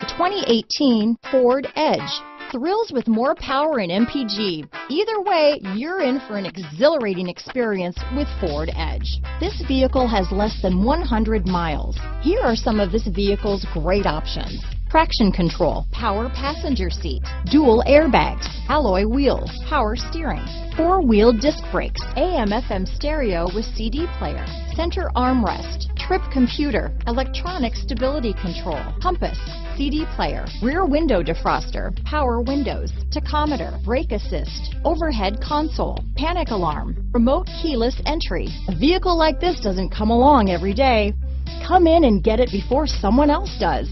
2018 Ford Edge. Thrills with more power and MPG. Either way, you're in for an exhilarating experience with Ford Edge. This vehicle has less than 100 miles. Here are some of this vehicle's great options: traction control, power passenger seat, dual airbags, alloy wheels, power steering, four-wheel disc brakes, AM/FM stereo with CD player, center armrest, trip computer, electronic stability control, compass, CD player, rear window defroster, power windows, tachometer, brake assist, overhead console, panic alarm, remote keyless entry. A vehicle like this doesn't come along every day. Come in and get it before someone else does.